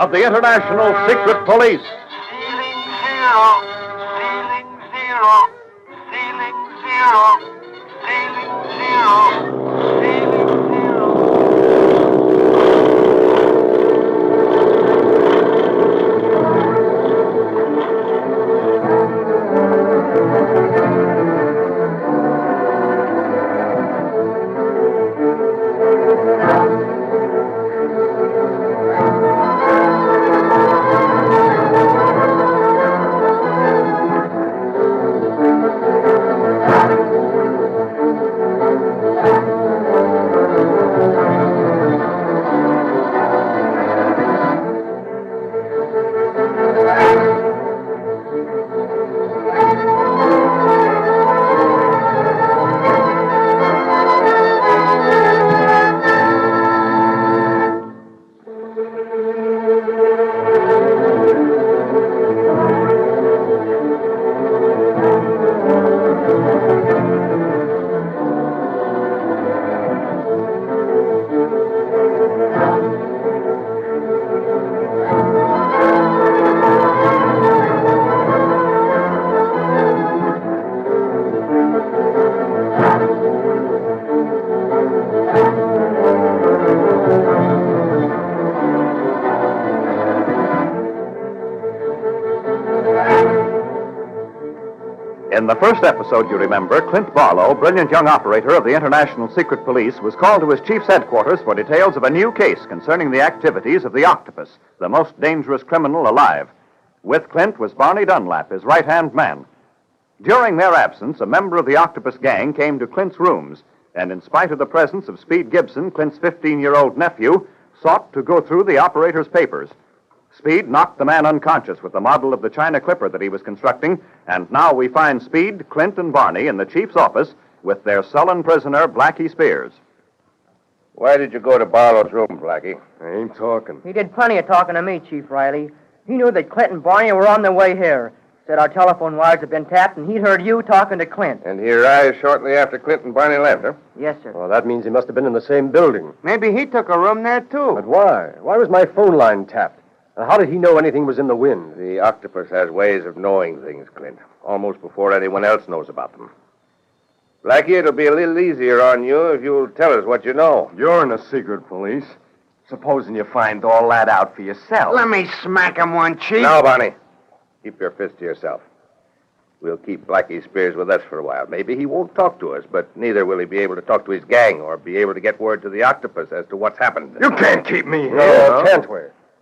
of the International Secret Police. Ceiling zero, ceiling zero, ceiling zero, ceiling zero, ceiling zero. In the first episode, you remember, Clint Barlow, brilliant young operator of the International Secret Police, was called to his chief's headquarters for details of a new case concerning the activities of the Octopus, the most dangerous criminal alive. With Clint was Barney Dunlap, his right-hand man. During their absence, a member of the Octopus gang came to Clint's rooms, and in spite of the presence of Speed Gibson, Clint's 15-year-old nephew, sought to go through the operator's papers. Speed knocked the man unconscious with the model of the China Clipper that he was constructing, and now we find Speed, Clint, and Barney in the chief's office with their sullen prisoner, Blackie Spears. Why did you go to Barlow's room, Blackie? I ain't talking. He did plenty of talking to me, Chief Riley. He knew that Clint and Barney were on their way here. Said our telephone wires had been tapped, and he'd heard you talking to Clint. And he arrived shortly after Clint and Barney left, huh? Yes, sir. Well, that means he must have been in the same building. Maybe he took a room there, too. But why? Why was my phone line tapped? And how did he know anything was in the wind? The Octopus has ways of knowing things, Clint, almost before anyone else knows about them. Blackie, it'll be a little easier on you if you'll tell us what you know. You're in the secret police. Supposing you find all that out for yourself. Let me smack him one, Chief. No, Barney. Keep your fist to yourself. We'll keep Blackie Spears with us for a while. Maybe he won't talk to us, but neither will he be able to talk to his gang or be able to get word to the Octopus as to what's happened. You can't keep me here. No, Can't we?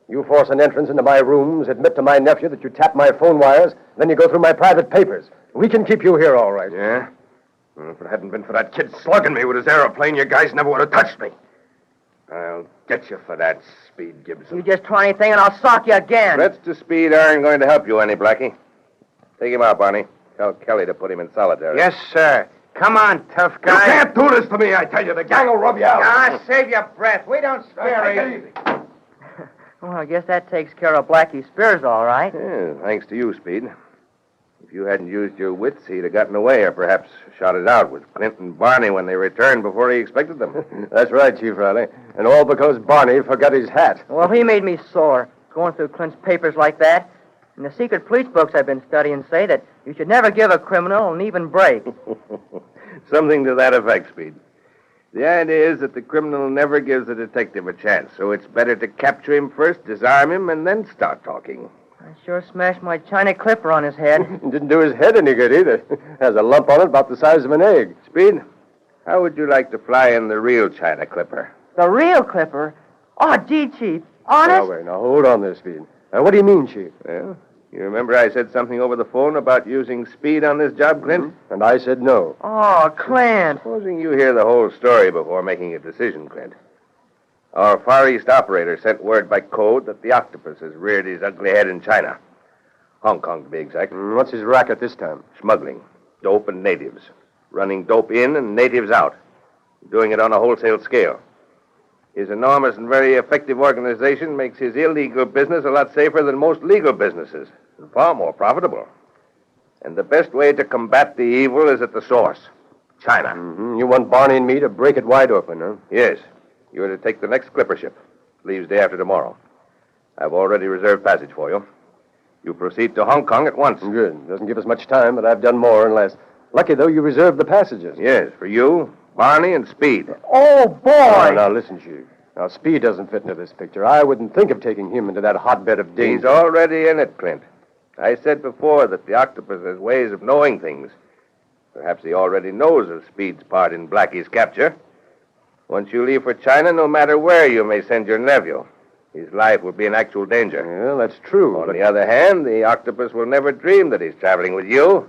You force an entrance into my rooms, admit to my nephew that you tapped my phone wires, then you go through my private papers. We can keep you here, all right. Yeah? Well, if it hadn't been for that kid slugging me with his aeroplane, you guys never would have touched me. I'll get you for that, Speed Gibson. You just try anything, and I'll sock you again. Threats to Speed aren't going to help you any, Blackie. Take him out, Barney. Tell Kelly to put him in solitary. Yes, sir. Come on, tough guy. You can't do this to me, I tell you. The gang will rub you out. Ah, save your breath. We don't spare Take you. it easy. Well, I guess that takes care of Blackie Spears, all right. Yeah, thanks to you, Speed. If you hadn't used your wits, he'd have gotten away or perhaps shot it out with Clint and Barney when they returned before he expected them. That's right, Chief Riley. And all because Barney forgot his hat. Well, he made me sore, going through Clint's papers like that. And the secret police books I've been studying say that you should never give a criminal an even break. Something to that effect, Speed. The idea is that the criminal never gives the detective a chance, so it's better to capture him first, disarm him, and then start talking. I sure smashed my China Clipper on his head. Didn't do his head any good either. Has a lump on it about the size of an egg. Speed, how would you like to fly in the real China Clipper? The real Clipper? Oh, gee, Chief. Honest? Now, wait, now, hold on there, Speed. Now, what do you mean, Chief? Well, you remember I said something over the phone about using Speed on this job, Clint? Mm-hmm. And I said no. Oh, Clint. Supposing you hear the whole story before making a decision, Clint. Our Far East operator sent word by code that the Octopus has reared his ugly head in China. Hong Kong, to be exact. What's his racket this time? Smuggling. Dope and natives. Running dope in and natives out. Doing it on a wholesale scale. His enormous and very effective organization makes his illegal business a lot safer than most legal businesses. And far more profitable. And the best way to combat the evil is at the source. China. Mm-hmm. You want Barney and me to break it wide open, huh? Yes. You're to take the next clipper ship. Leaves day after tomorrow. I've already reserved passage for you. You proceed to Hong Kong at once. Good. Doesn't give us much time, but I've done more and less. Lucky, though, you reserved the passages. Yes, for you, Barney, and Speed. Oh, boy! Now, listen, Chief. Now, Speed doesn't fit into this picture. I wouldn't think of taking him into that hotbed of He's danger. already in it, Clint. I said before that the octopus has ways of knowing things. Perhaps he already knows of Speed's part in Blackie's capture. Once you leave for China, no matter where you may send your nephew, his life will be in actual danger. Well, that's true. On the other hand, the octopus will never dream that he's traveling with you.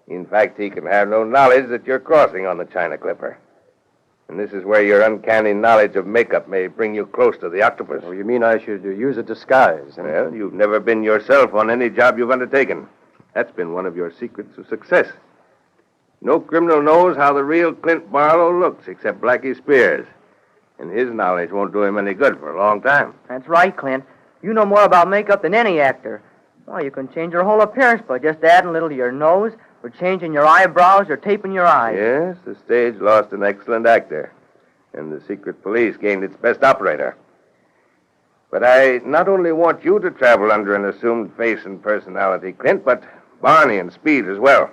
In fact, he can have no knowledge that you're crossing on the China Clipper. And this is where your uncanny knowledge of makeup may bring you close to the octopus. Oh, you mean I should use a disguise? And... Well, you've never been yourself on any job you've undertaken. That's been one of your secrets of success. No criminal knows how the real Clint Barlow looks except Blackie Spears. And his knowledge won't do him any good for a long time. That's right, Clint. You know more about makeup than any actor. Well, you can change your whole appearance by just adding a little to your nose, or changing your eyebrows, or taping your eyes. Yes, the stage lost an excellent actor, and the secret police gained its best operator. But I not only want you to travel under an assumed face and personality, Clint, but Barney and Speed as well.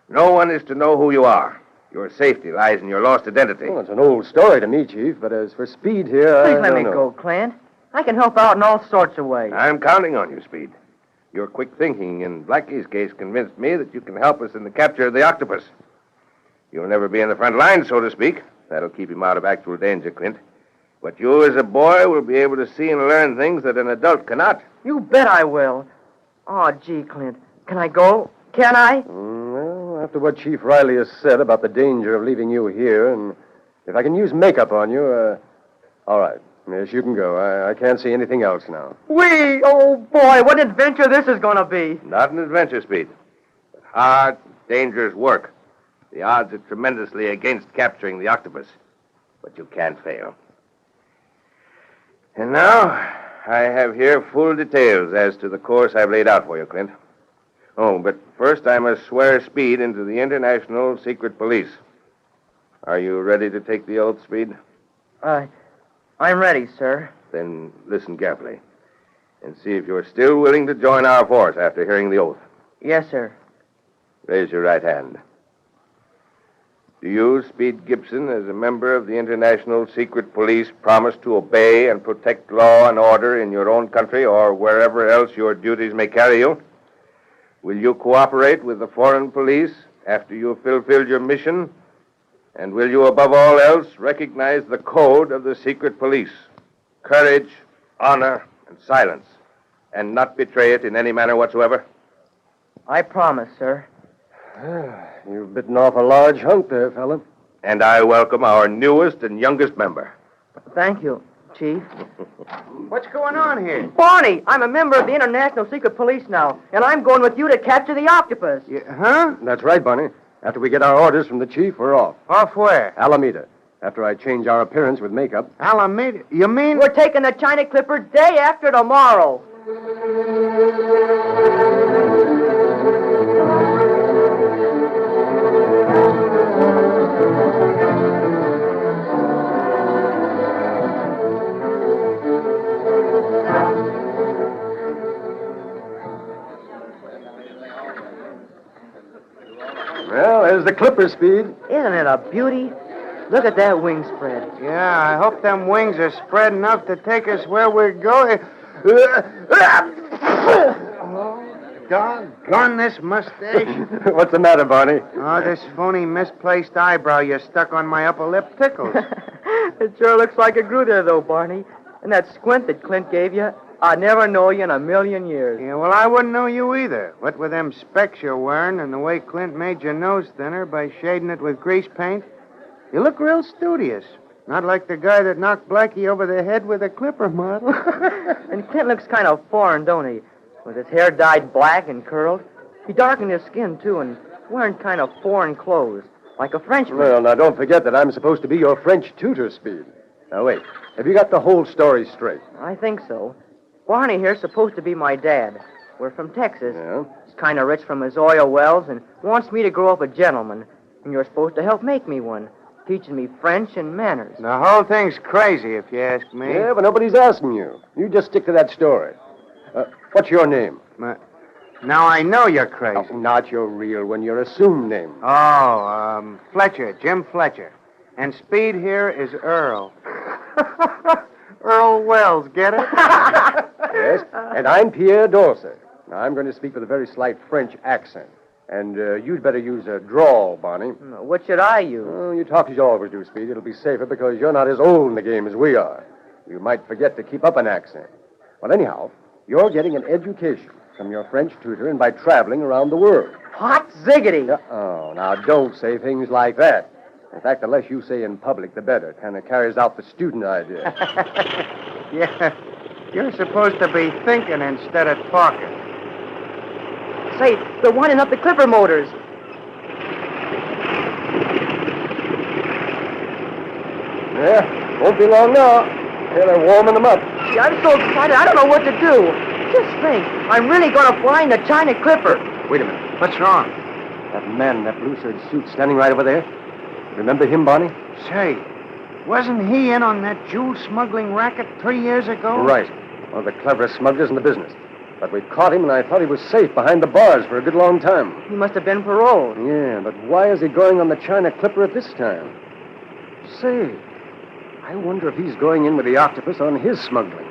No one is to know who you are. Your safety lies in your lost identity. Well, it's an old story to me, Chief, but as for Speed here, Please I let me don't know. go, Clint. I can help out in all sorts of ways. I'm counting on you, Speed. Your quick thinking in Blackie's case convinced me that you can help us in the capture of the octopus. You'll never be in the front line, so to speak. That'll keep him out of actual danger, Clint. But you, as a boy, will be able to see and learn things that an adult cannot. You bet I will. Oh, gee, Clint. Can I go? Can I? Well, after what Chief Riley has said about the danger of leaving you here, and if I can use makeup on you, all right. Yes, you can go. I can't see anything else now. Wee! Oh, boy, what an adventure this is going to be. Not an adventure, Speed. But hard, dangerous work. The odds are tremendously against capturing the octopus. But you can't fail. And now, I have here full details as to the course I've laid out for you, Clint. Oh, but first I must swear Speed into the International Secret Police. Are you ready to take the oath, Speed? I'm ready, sir. Then listen carefully and see if you're still willing to join our force after hearing the oath. Yes, sir. Raise your right hand. Do you, Speed Gibson, as a member of the International Secret Police, promise to obey and protect law and order in your own country or wherever else your duties may carry you? Will you cooperate with the foreign police after you have fulfilled your mission? And will you, above all else, recognize the code of the secret police? Courage, honor, and silence, and not betray it in any manner whatsoever? I promise, sir. You've bitten off a large hunk there, fella. And I welcome our newest and youngest member. Thank you, Chief. What's going on here? Barney, I'm a member of the International Secret Police now, and I'm going with you to capture the octopus. Huh? That's right, Barney. After we get our orders from the chief, we're off. Off where? Alameda. After I change our appearance with makeup. Alameda? You mean? We're taking the China Clipper day after tomorrow. Well, there's the clipper, Speed. Isn't it a beauty? Look at that wing spread. Yeah, I hope them wings are spread enough to take us where we're going. Doggone this mustache. What's the matter, Barney? Oh, this phony misplaced eyebrow you stuck on my upper lip tickles. It sure looks like it grew there, though, Barney. And that squint that Clint gave you, I'd never know you in a million years. Yeah, well, I wouldn't know you either. What with them specs you're wearing and the way Clint made your nose thinner by shading it with grease paint, you look real studious. Not like the guy that knocked Blackie over the head with a clipper model. And Clint looks kind of foreign, don't he? With his hair dyed black and curled. He darkened his skin, too, and wearing kind of foreign clothes, like a Frenchman. Well, now, don't forget that I'm supposed to be your French tutor, Speed. Now, wait. Have you got the whole story straight? I think so. Barney here's supposed to be my dad. We're from Texas. Yeah? He's kind of rich from his oil wells and wants me to grow up a gentleman. And you're supposed to help make me one. teaching me French and manners. The whole thing's crazy, if you ask me. Yeah, but nobody's asking you. You just stick to that story. What's your name? Now I know you're crazy. Oh, not your real one, your assumed name. Fletcher, Jim Fletcher. And Speed here is Earl. Earl Wells, get it? Yes, and I'm Pierre Dorsey. Now, I'm going to speak with a very slight French accent. And you'd better use a drawl, Barney. What should I use? Oh, you talk as you always do, Speed. It'll be safer because you're not as old in the game as we are. You might forget to keep up an accent. Well, anyhow, you're getting an education from your French tutor and by traveling around the world. Hot ziggity. Oh, now don't say things like that. In fact, the less you say in public, the better. Kind of carries out the student idea. Yeah, you're supposed to be thinking instead of talking. Say, they're winding up the Clipper motors. Yeah, won't be long now. Yeah, they're warming them up. Gee, I'm so excited, I don't know what to do. Just think, I'm really going to fly in the China Clipper. Wait a minute. What's wrong? That man in that blue serge suit standing right over there. Remember him, Barney? Say, wasn't he in on that jewel smuggling racket 3 years ago? Right. One of the cleverest smugglers in the business. But we caught him, and I thought he was safe behind the bars for a good long time. He must have been paroled. Yeah, but why is he going on the China Clipper at this time? Say, I wonder if he's going in with the octopus on his smuggling.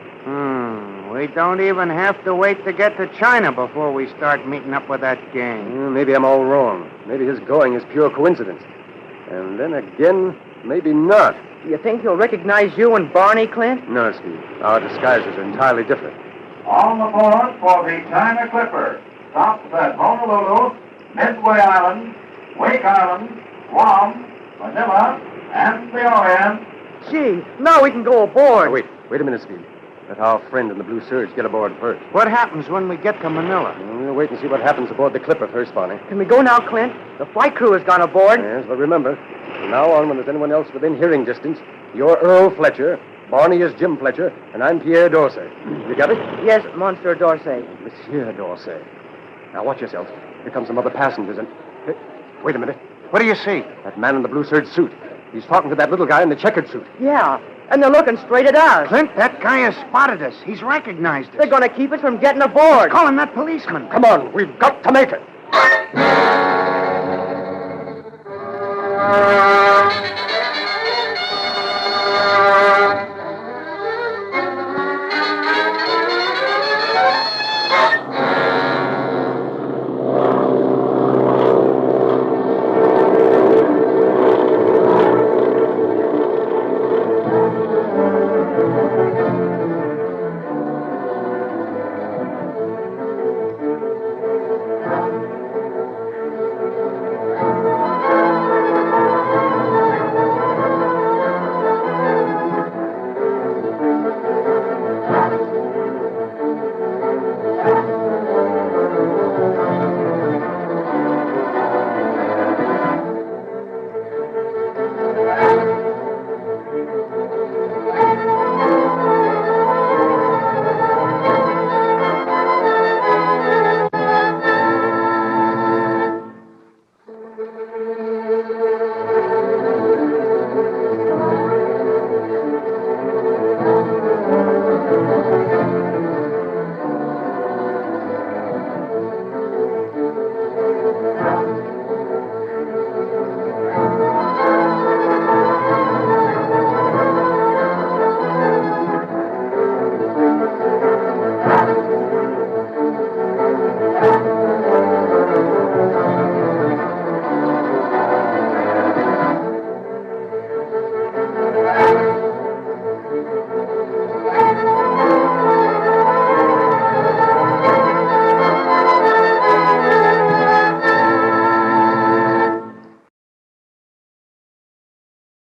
We don't even have to wait to get to China before we start meeting up with that gang. Maybe I'm all wrong. Maybe his going is pure coincidence. And then again, maybe not. You think he'll recognize you and Barney, Clint? No, Steve. Our disguises are entirely different. On aboard for the China Clipper. Stops at Honolulu, Midway Island, Wake Island, Guam, Manila, and the Orient. Gee, now we can go aboard. Oh, wait a minute, Steve. Let our friend in the blue serge get aboard first. What happens when we get to Manila? We'll wait and see what happens aboard the Clipper first, Barney. Can we go now, Clint? The flight crew has gone aboard. Yes, but remember, from now on, when there's anyone else within hearing distance, you're Earl Fletcher, Barney is Jim Fletcher, and I'm Pierre Dorsey. You got it? Yes, Monsieur Dorsey. Monsieur Dorsey. Now, watch yourself. Here come some other passengers, and... Hey, wait a minute. What do you see? That man in the blue serge suit. He's talking to that little guy in the checkered suit. Yeah, and they're looking straight at us. Clint, that guy has spotted us. He's recognized us. They're going to keep us from getting aboard. Call him that policeman. Come on, we've got to make it.